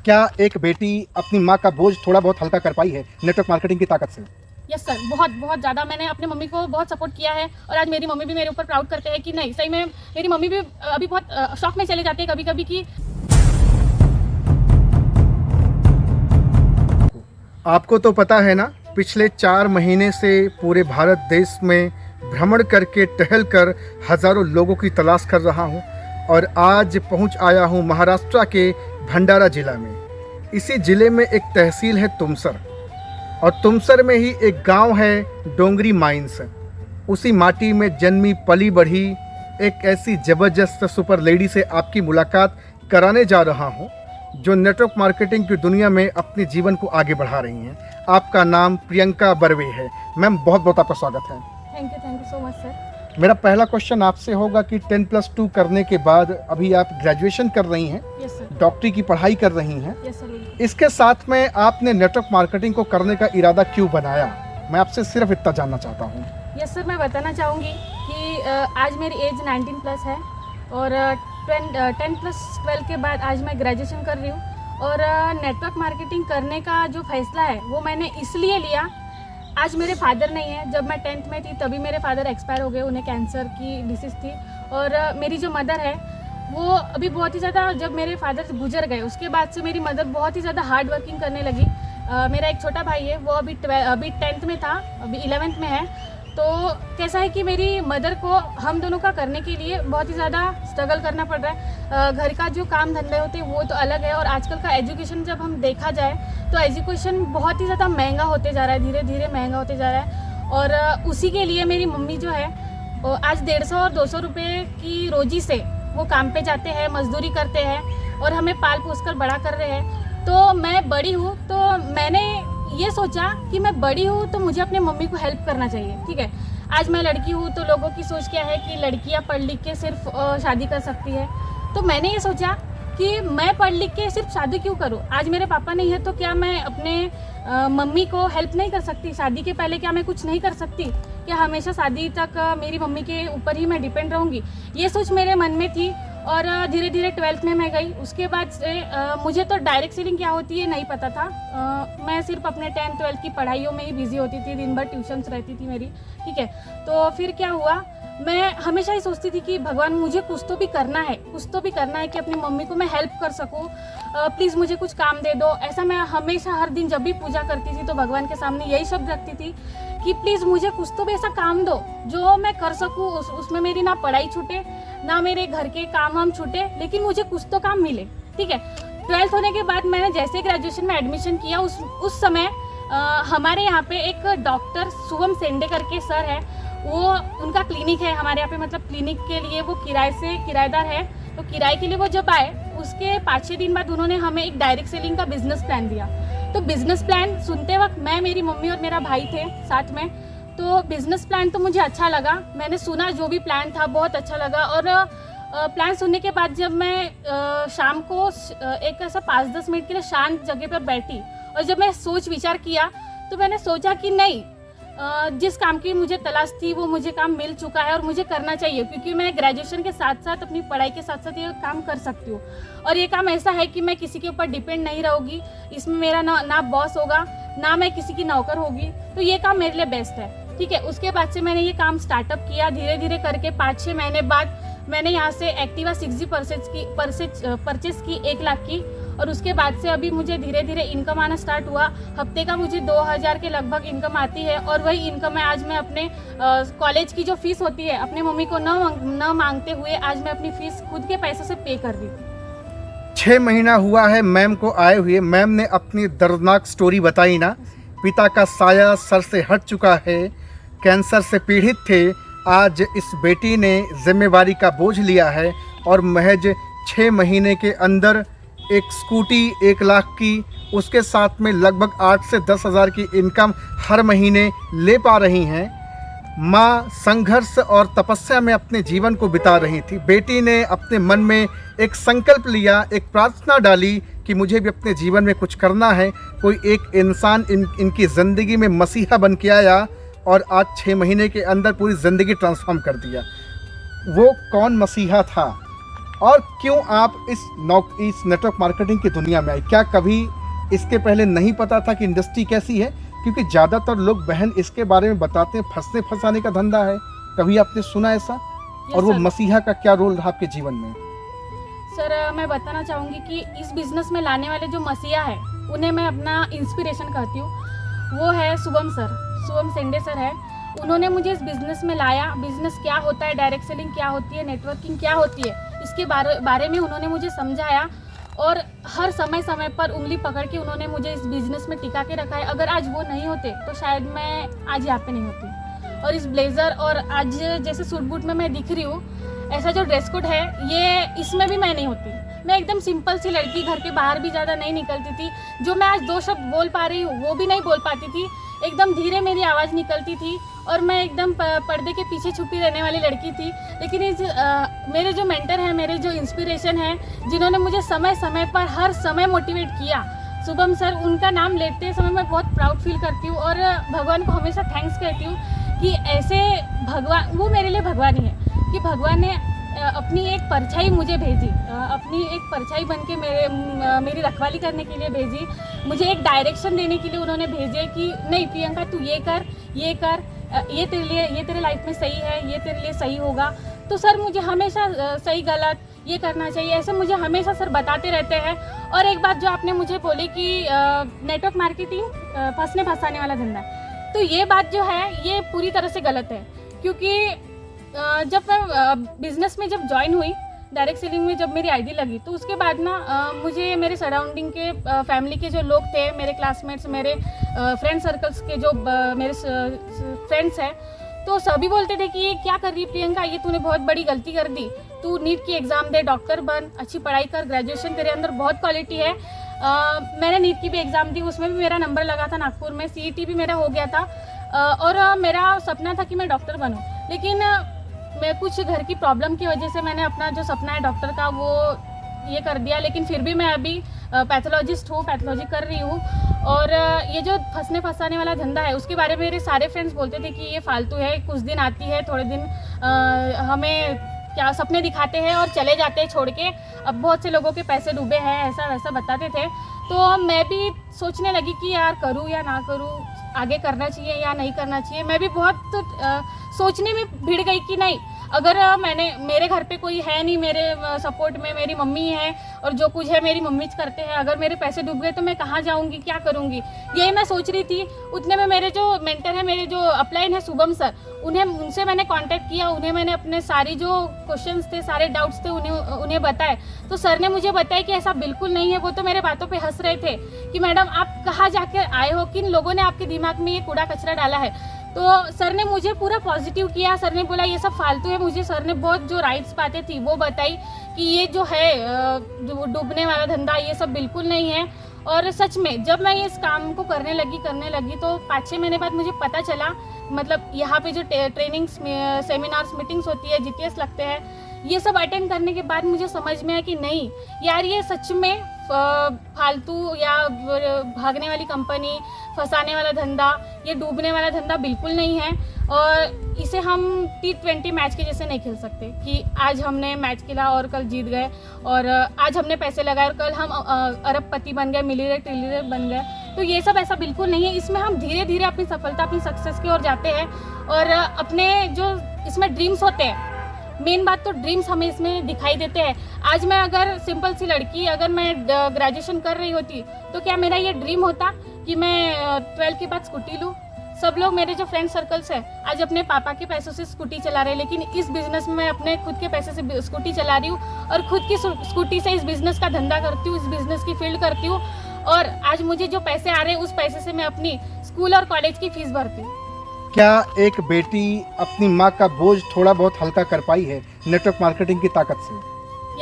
क्या एक बेटी अपनी माँ का बोझ थोड़ा बहुत हल्का कर पाई है नेटवर्क मार्केटिंग की ताकत से? यस सर, बहुत बहुत ज़्यादा मैंने अपने मम्मी को बहुत सपोर्ट किया है और आज मेरी मम्मी भी मेरे ऊपर प्राउड करते हैं कि नहीं सही में मेरी मम्मी भी अभी बहुत शौक में चले जाते हैं कभी कभी कि आपको तो पता है ना, पिछले 4 महीने से पूरे भारत देश में भ्रमण करके टहल कर हज़ारों लोगों की तलाश कर रहा हूँ और आज पहुँच आया हूँ महाराष्ट्र के भंडारा जिला में। इसी ज़िले में एक तहसील है तुमसर और तुमसर में ही एक गांव है डोंगरी माइंस। उसी माटी में जन्मी पली बढ़ी एक ऐसी ज़बरदस्त सुपर लेडी से आपकी मुलाकात कराने जा रहा हूं, जो नेटवर्क मार्केटिंग की दुनिया में अपने जीवन को आगे बढ़ा रही हैं। आपका नाम प्रियंका बर्वे है। मैम, बहुत बहुत आपका स्वागत है। Thank you so much sir. मेरा पहला क्वेश्चन आपसे होगा कि 10+2 करने के बाद अभी आप ग्रेजुएशन कर रही हैं, यस सर। डॉक्टरी की पढ़ाई कर रही हैं। Yes sir. इसके साथ में आपने नेटवर्क मार्केटिंग को करने का इरादा क्यों बनाया? मैं आपसे सिर्फ इतना जानना चाहता हूँ। यस सर, मैं बताना चाहूँगी कि आज मेरी एज 19+ है और 10+12 के बाद आज मैं ग्रेजुएशन कर रही हूँ और नेटवर्क मार्केटिंग करने का जो फैसला है वो मैंने इसलिए लिया। आज मेरे फादर नहीं है, जब मैं 10th में थी तभी मेरे फादर एक्सपायर हो गए, उन्हें कैंसर की डिसीज़ थी और मेरी जो मदर है वो अभी बहुत ही ज़्यादा, जब मेरे फादर गुजर गए उसके बाद से मेरी मदर बहुत ही ज़्यादा हार्ड वर्किंग करने लगी। मेरा एक छोटा भाई है, वो अभी 10th में था, अभी 11th में है। तो कैसा है कि मेरी मदर को हम दोनों का करने के लिए बहुत ही ज़्यादा स्ट्रगल करना पड़ रहा है। घर का जो काम धंधे होते हैं वो तो अलग है और आजकल का एजुकेशन जब हम देखा जाए तो एजुकेशन बहुत ही ज़्यादा महंगा होते जा रहा है, धीरे धीरे महंगा होते जा रहा है। और उसी के लिए मेरी मम्मी जो है आज 150 और 200 रुपये की रोजी से वो काम पे जाते हैं, मजदूरी करते हैं और हमें पाल पोस कर बड़ा कर रहे हैं। तो मैं बड़ी हूँ तो मैंने ये सोचा कि मैं बड़ी हूँ तो मुझे अपने मम्मी को हेल्प करना चाहिए। ठीक है, आज मैं लड़की हूँ तो लोगों की सोच क्या है कि लड़कियाँ पढ़ लिख के सिर्फ शादी कर सकती है। तो मैंने ये सोचा कि मैं पढ़ लिख के सिर्फ शादी क्यों करूँ। आज मेरे पापा नहीं है तो क्या मैं अपने मम्मी को हेल्प नहीं कर सकती? शादी के पहले क्या मैं कुछ नहीं कर सकती? क्या हमेशा शादी तक मेरी मम्मी के ऊपर ही मैं डिपेंड रहूँगी? ये सोच मेरे मन में थी और धीरे धीरे 12th में मैं गई। उसके बाद से मुझे तो डायरेक्ट सेलिंग क्या होती है नहीं पता था। मैं सिर्फ अपने 10th 12th की पढ़ाइयों में ही बिजी होती थी, दिन भर ट्यूशन्स रहती थी मेरी। ठीक है, तो फिर क्या हुआ, मैं हमेशा ही सोचती थी कि भगवान मुझे कुछ तो भी करना है, कुछ तो भी करना है कि अपनी मम्मी को मैं हेल्प कर सकूँ। प्लीज़ मुझे कुछ काम दे दो। ऐसा मैं हमेशा हर दिन जब भी पूजा करती थी तो भगवान के सामने यही शब्द रखती थी कि प्लीज़ मुझे कुछ तो भी ऐसा काम दो जो मैं कर सकूँ, उसमें मेरी ना पढ़ाई छूटे ना मेरे घर के काम वाम छूटे, लेकिन मुझे कुछ तो काम मिले। ठीक है, 12th होने के बाद मैंने जैसे ग्रेजुएशन में एडमिशन किया उस समय हमारे यहाँ पे एक डॉक्टर शुभम सेंडे करके सर है, वो उनका क्लिनिक है हमारे यहाँ पे। मतलब क्लिनिक के लिए वो किराएदार है, तो किराए के लिए वो जब आए उसके 5-6 दिन बाद उन्होंने हमें एक डायरेक्ट सेलिंग का बिजनेस प्लान दिया। तो बिजनेस प्लान सुनते वक्त मैं, मेरी मम्मी और मेरा भाई थे साथ में। तो बिजनेस प्लान तो मुझे अच्छा लगा, मैंने सुना जो भी प्लान था बहुत अच्छा लगा। और प्लान सुनने के बाद जब मैं शाम को एक ऐसा 5-10 मिनट के लिए शांत जगह पर बैठी और जब मैं सोच विचार किया तो मैंने सोचा कि नहीं, जिस काम की मुझे तलाश थी वो मुझे काम मिल चुका है और मुझे करना चाहिए, क्योंकि मैं ग्रेजुएशन के साथ साथ अपनी पढ़ाई के साथ साथ ये काम कर सकती हूँ। और ये काम ऐसा है कि मैं किसी के ऊपर डिपेंड नहीं रहूँगी, इसमें मेरा ना बॉस होगा ना मैं किसी की नौकर होगी, तो ये काम मेरे लिए बेस्ट है। ठीक है, उसके बाद से मैंने ये काम स्टार्टअप किया। धीरे धीरे करके 5-6 महीने बाद मैंने यहाँ से एक्टिवा 6G परचेस की 1 लाख की और उसके बाद से अभी मुझे धीरे धीरे इनकम आना स्टार्ट हुआ। हफ्ते का मुझे 2000 के लगभग इनकम आती है और वही इनकम है आज मैं अपने कॉलेज की जो फीस होती है अपने मम्मी को न मांगते हुए आज मैं अपनी फीस खुद के पैसे से पे कर रही हूँ। 6 महीना हुआ है मैम को आए हुए। मैम ने अपनी दर्दनाक स्टोरी बताई ना, पिता का साया सर से हट चुका है, कैंसर से पीड़ित थे, आज इस बेटी ने जिम्मेवारी का बोझ लिया है और महज 6 महीने के अंदर एक स्कूटी 1 लाख की, उसके साथ में लगभग 8 से 10 हज़ार की इनकम हर महीने ले पा रही हैं। माँ संघर्ष और तपस्या में अपने जीवन को बिता रही थी। बेटी ने अपने मन में एक संकल्प लिया, एक प्रार्थना डाली कि मुझे भी अपने जीवन में कुछ करना है। कोई एक इंसान इनकी ज़िंदगी में मसीहा बन के आया और आज 6 महीने के अंदर पूरी ज़िंदगी ट्रांसफॉर्म कर दिया। वो कौन मसीहा था? और क्यों आप इस नेटवर्क मार्केटिंग की दुनिया में आए? क्या कभी इसके पहले नहीं पता था कि इंडस्ट्री कैसी है? क्योंकि ज़्यादातर लोग बहन इसके बारे में बताते हैं फंसने फंसाने का धंधा है। कभी आपने सुना ऐसा? और वो सर। मसीहा का क्या रोल रहा आपके जीवन में? सर मैं बताना चाहूँगी कि इस बिज़नेस में लाने वाले जो मसीहा है उन्हें मैं अपना इंस्पिरेशन कहती हूँ। वो है शुभम सर, शुभम सेंडे सर है। उन्होंने मुझे इस बिज़नेस में लाया। बिज़नेस क्या होता है, डायरेक्ट सेलिंग क्या होती है, नेटवर्किंग क्या होती है, इसके बारे में उन्होंने मुझे समझाया। और हर समय समय पर उंगली पकड़ के उन्होंने मुझे इस बिज़नेस में टिका के रखा है। अगर आज वो नहीं होते तो शायद मैं आज यहाँ पे नहीं होती। और इस ब्लेज़र और आज जैसे सूट बूट में मैं दिख रही हूँ, ऐसा जो ड्रेस कोड है ये इसमें भी मैं नहीं होती। मैं एकदम सिंपल सी लड़की, घर के बाहर भी ज़्यादा नहीं निकलती थी। जो मैं आज 2 शब्द बोल पा रही हूँ वो भी नहीं बोल पाती थी। एकदम धीरे मेरी आवाज़ निकलती थी और मैं एकदम पर्दे के पीछे छुपी रहने वाली लड़की थी। लेकिन मेरे जो मेंटर हैं, मेरे जो इंस्पिरेशन हैं, जिन्होंने मुझे समय समय पर हर समय मोटिवेट किया, शुभम सर, उनका नाम लेते समय मैं बहुत प्राउड फील करती हूँ। और भगवान को हमेशा थैंक्स कहती हूँ कि ऐसे भगवान, वो मेरे लिए भगवान ही है कि भगवान ने अपनी एक परछाई मुझे भेजी, अपनी एक परछाई बन के मेरी रखवाली करने के लिए भेजी। मुझे एक डायरेक्शन देने के लिए उन्होंने भेजे कि नहीं प्रियंका, तू ये कर, ये तेरे लाइफ में सही है, ये तेरे लिए सही होगा। तो सर मुझे हमेशा सही गलत ये करना चाहिए, ऐसे मुझे हमेशा सर बताते रहते हैं। और एक बात जो आपने मुझे बोली कि नेटवर्क मार्केटिंग फंसने फंसाने वाला धंधा, तो ये बात जो है ये पूरी तरह से गलत है। क्योंकि जब मैं बिज़नेस में जब ज्वाइन हुई, डायरेक्ट सेलिंग में जब मेरी आईडी लगी, तो उसके बाद ना मुझे मेरे सराउंडिंग के फैमिली के जो लोग थे, मेरे क्लासमेट्स, मेरे फ्रेंड सर्कल्स के जो मेरे फ्रेंड्स हैं, तो सभी बोलते थे कि ये क्या कर रही है प्रियंका, ये तूने बहुत बड़ी गलती कर दी। तू नीट की एग्ज़ाम दे, डॉक्टर बन, अच्छी पढ़ाई कर, ग्रेजुएशन तेरे अंदर बहुत क्वालिटी है। मैंने नीट की भी एग्ज़ाम दी, उसमें भी मेरा नंबर लगा था नागपुर में, CET भी मेरा हो गया था। और मेरा सपना था कि मैं डॉक्टर बनूँ। लेकिन मैं कुछ घर की प्रॉब्लम की वजह से मैंने अपना जो सपना है डॉक्टर का वो ये कर दिया। लेकिन फिर भी मैं अभी पैथोलॉजिस्ट हूँ, पैथोलॉजी कर रही हूँ। और ये जो फंसने फंसाने वाला धंधा है उसके बारे में मेरे सारे फ्रेंड्स बोलते थे कि ये फालतू है, कुछ दिन आती है, थोड़े दिन हमें क्या सपने दिखाते हैं और चले जाते हैं छोड़ के। अब बहुत से लोगों के पैसे डूबे हैं, ऐसा वैसा बताते थे। तो मैं भी सोचने लगी कि यार करूँ या ना करूँ, आगे करना चाहिए या नहीं करना चाहिए। मैं भी बहुत सोचने में भिड़ गई कि नहीं, अगर मेरे घर पे कोई है नहीं, मेरे सपोर्ट में मेरी मम्मी है और जो कुछ है मेरी मम्मी करते हैं, अगर मेरे पैसे डूब गए तो मैं कहाँ जाऊँगी, क्या करूँगी, यही मैं सोच रही थी। उतने में मेरे जो मेंटर है, मेरे जो अपलाइन है शुभम सर, उनसे मैंने कांटेक्ट किया। उन्हें मैंने अपने सारी जो क्वेश्चंस थे, सारे डाउट्स थे उन्हें बताए। तो सर ने मुझे बताया कि ऐसा बिल्कुल नहीं है। वो तो मेरे बातों पे हंस रहे थे कि मैडम आप कहाँ जाकर आए हो, किन लोगों ने आपके दिमाग में ये कूड़ा कचरा डाला है। तो सर ने मुझे पूरा पॉजिटिव किया। सर ने बोला ये सब फालतू है। मुझे सर ने बहुत जो राइट्स बातें थी वो बताई कि ये जो है डूबने वाला धंधा ये सब बिल्कुल नहीं है। और सच में जब मैं इस काम को करने लगी तो 5-6 महीने बाद मुझे पता चला, मतलब यहाँ पे जो ट्रेनिंग्स, सेमिनार्स, मीटिंग्स होती है, GTS लगते हैं, ये सब अटेंड करने के बाद मुझे समझ में आया कि नहीं यार, ये सच में फालतू या भागने वाली कंपनी, फंसाने वाला धंधा, ये डूबने वाला धंधा बिल्कुल नहीं है। और इसे हम T20 मैच के जैसे नहीं खेल सकते कि आज हमने मैच खेला और कल जीत गए, और आज हमने पैसे लगाए और कल हम अरबपति बन गए, मिलियनेयर ट्रिलियनेयर बन गए। तो ये सब ऐसा बिल्कुल नहीं है। इसमें हम धीरे धीरे अपनी सफलता, अपनी सक्सेस की ओर जाते हैं। और अपने जो इसमें ड्रीम्स होते हैं, मेन बात तो ड्रीम्स हमें इसमें दिखाई देते हैं। आज मैं अगर सिंपल सी लड़की, अगर मैं ग्रेजुएशन कर रही होती तो क्या मेरा ये ड्रीम होता कि मैं 12 के बाद स्कूटी लूँ? सब लोग, मेरे जो फ्रेंड सर्कल्स है, आज अपने पापा के पैसों से स्कूटी चला रहे हैं, लेकिन इस बिज़नेस में मैं अपने खुद के पैसे से स्कूटी चला रही हूँ और खुद की स्कूटी से इस बिज़नेस का धंधा करती हूँ, इस बिज़नेस की फील्ड करती हूँ। और आज मुझे जो पैसे आ रहे हैं उस पैसे से मैं अपनी स्कूल और कॉलेज की फीस भरती हूँ। क्या एक बेटी अपनी माँ का बोझ थोड़ा बहुत हल्का कर पाई है नेटवर्क मार्केटिंग की ताकत से?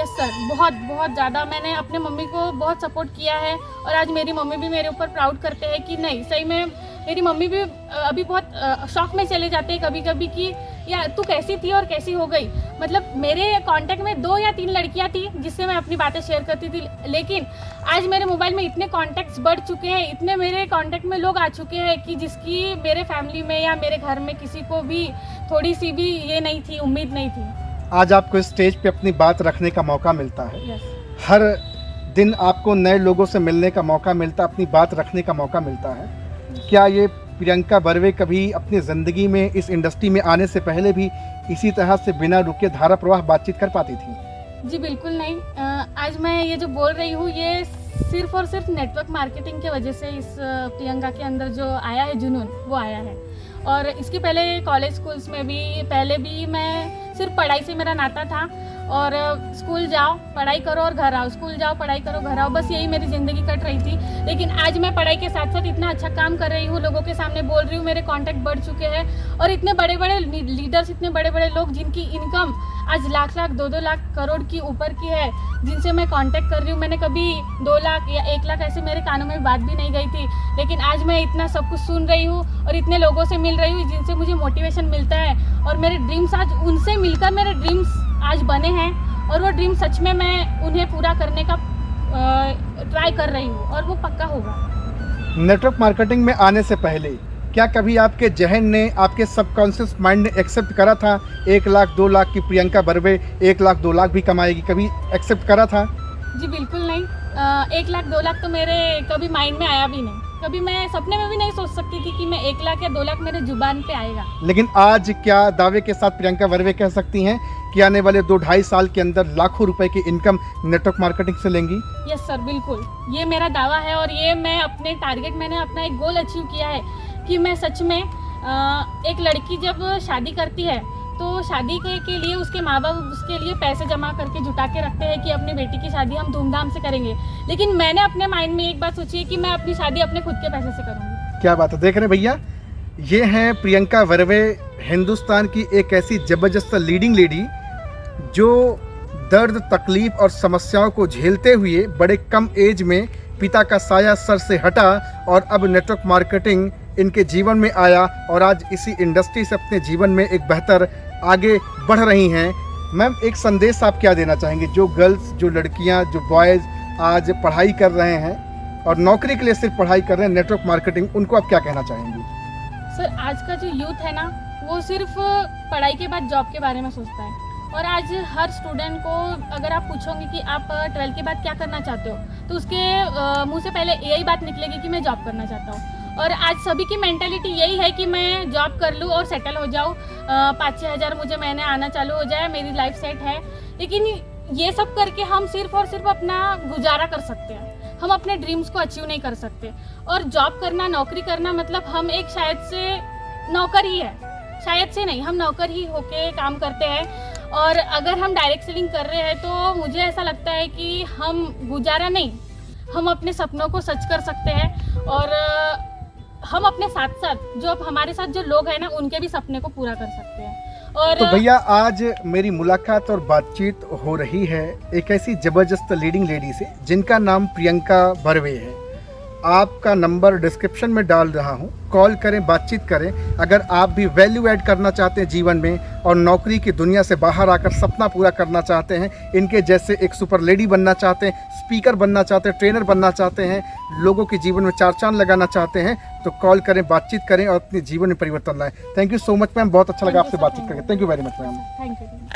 यस सर, बहुत बहुत ज़्यादा। मैंने अपने मम्मी को बहुत सपोर्ट किया है और आज मेरी मम्मी भी मेरे ऊपर प्राउड करते हैं कि नहीं, सही में मेरी मम्मी भी अभी बहुत शौक में चले जाते हैं कभी कभी कि यार तू कैसी थी और कैसी हो गई। मतलब मेरे कांटेक्ट में 2 या 3 लड़कियां थी जिससे मैं अपनी बातें शेयर करती थी, लेकिन आज मेरे मोबाइल में इतने कॉन्टैक्ट्स बढ़ चुके हैं, इतने मेरे कांटेक्ट में लोग आ चुके हैं कि जिसकी मेरे फैमिली में या मेरे घर में किसी को भी थोड़ी सी भी ये नहीं थी, उम्मीद नहीं थी। आज आपको इस स्टेज पे अपनी बात रखने का मौका मिलता है। यस। हर दिन आपको नए लोगों से मिलने का मौका मिलता है, अपनी बात रखने का मौका मिलता है। क्या ये प्रियंका बर्वे कभी अपनी ज़िंदगी में इस इंडस्ट्री में आने से पहले भी इसी तरह से बिना रुके धारा प्रवाह बातचीत कर पाती थी? जी बिल्कुल नहीं। आज मैं ये जो बोल रही हूँ ये सिर्फ और सिर्फ नेटवर्क मार्केटिंग के वजह से इस प्रियंका के अंदर जो आया है जुनून वो आया है। और इसके पहले कॉलेज स्कूल्स में भी पहले भी मैं सिर्फ पढ़ाई से मेरा नाता था और स्कूल जाओ पढ़ाई करो और घर आओ, स्कूल जाओ पढ़ाई करो घर आओ, बस यही मेरी ज़िंदगी कट रही थी। लेकिन आज मैं पढ़ाई के साथ साथ इतना अच्छा काम कर रही हूँ, लोगों के सामने बोल रही हूँ, मेरे कॉन्टैक्ट बढ़ चुके हैं और इतने बड़े बड़े लीडर्स, इतने बड़े बड़े लोग जिनकी इनकम आज लाख लाख 2-2 लाख करोड़ की ऊपर की है, जिनसे मैं कांटेक्ट कर रही हूँ। मैंने कभी 2 लाख या 1 लाख ऐसे मेरे कानों में बात भी नहीं गई थी, लेकिन आज मैं इतना सब कुछ सुन रही हूँ और इतने लोगों से मिल रही हूँ जिनसे मुझे मोटिवेशन मिलता है और मेरे ड्रीम्स आज उनसे मिलकर मेरे ड्रीम्स आज बने हैं और वो ड्रीम सच में मैं उन्हें पूरा करने का ट्राई कर रही हूँ और वो पक्का होगा। नेटवर्क मार्केटिंग में आने से पहले क्या कभी आपके जहन ने, आपके सबकॉन्शियस माइंड ने एक्सेप्ट करा था 1 लाख 2 लाख की प्रियंका बर्वे 1 लाख 2 लाख भी कमाएगी? कभी एक्सेप्ट करा था? जी बिल्कुल नहीं। 1 लाख 2 लाख तो मेरे कभी माइंड में आया भी नहीं। कभी मैं सपने में भी नहीं सोच सकती थी कि मैं 1 लाख या 2 लाख मेरे जुबान पे आएगा। लेकिन आज क्या दावे के साथ प्रियंका बर्वे कह सकती हैं कि आने वाले 2-2.5 साल के अंदर लाखों रुपए की इनकम नेटवर्क मार्केटिंग से लेंगी? यस सर, बिल्कुल ये मेरा दावा है और ये मैं अपने टारगेट, मैंने अपना एक गोल अचीव किया है कि मैं सच में एक लड़की जब शादी करती है तो शादी के लिए उसके माँ बाप उसके लिए पैसे जमा करके जुटा के रखते हैं कि अपनी बेटी की शादी हम धूमधाम से करेंगे। लेकिन मैंने अपने माइंड में एक बात सोची है कि मैं अपनी शादी अपने खुद के पैसे से करूँगी। क्या बात है, देख रहे भैया, ये हैं प्रियंका बर्वे, हिंदुस्तान की एक ऐसी जबरदस्त लीडिंग लेडी जो दर्द, तकलीफ और समस्याओं को झेलते हुए बड़े कम एज में पिता का साया सर से हटा और अब नेटवर्क मार्केटिंग इनके जीवन में आया और आज इसी इंडस्ट्री से अपने जीवन में एक बेहतर आगे बढ़ रही हैं। मैम, एक संदेश आप क्या देना चाहेंगे जो गर्ल्स, जो लड़कियां, जो बॉयज़ आज पढ़ाई कर रहे हैं और नौकरी के लिए सिर्फ पढ़ाई कर रहे हैं नेटवर्क मार्केटिंग, उनको आप क्या कहना चाहेंगे? सर, आज का जो यूथ है ना वो सिर्फ पढ़ाई के बाद जॉब के बारे में सोचता है और आज हर स्टूडेंट को अगर आप पूछोगे कि आप 12th के बाद क्या करना चाहते हो तो उसके मुंह से पहले यही बात निकलेगी कि मैं जॉब करना चाहता हूँ। और आज सभी की मेंटालिटी यही है कि मैं जॉब कर लूँ और सेटल हो जाऊँ, 5-6 हज़ार मुझे महीने आना चालू हो जाए, मेरी लाइफ सेट है। लेकिन ये सब करके हम सिर्फ और सिर्फ अपना गुजारा कर सकते हैं, हम अपने ड्रीम्स को अचीव नहीं कर सकते। और जॉब करना, नौकरी करना मतलब हम एक शायद से नौकर ही है, शायद से नहीं, हम नौकर ही होके काम करते हैं। और अगर हम डायरेक्ट सेलिंग कर रहे हैं तो मुझे ऐसा लगता है कि हम गुजारा नहीं, हम अपने सपनों को सच कर सकते हैं और हम अपने साथ साथ जो हमारे साथ जो लोग हैं ना उनके भी सपने को पूरा कर सकते हैं। और तो भैया, आज मेरी मुलाकात और बातचीत हो रही है एक ऐसी जबरदस्त लीडिंग लेडी से जिनका नाम प्रियंका बर्वे है। आपका नंबर डिस्क्रिप्शन में डाल रहा हूँ, कॉल करें, बातचीत करें। अगर आप भी वैल्यू ऐड करना चाहते हैं जीवन में और नौकरी की दुनिया से बाहर आकर सपना पूरा करना चाहते हैं, इनके जैसे एक सुपर लेडी बनना चाहते हैं, स्पीकर बनना चाहते हैं, ट्रेनर बनना चाहते हैं, लोगों के जीवन में 4 चांद लगाना चाहते हैं, तो कॉल करें, बातचीत करें और अपने जीवन में परिवर्तन लाएं। Thank you so much ma'am, बहुत अच्छा लगा आपसे बातचीत करके। Thank you very much ma'am. Thank you.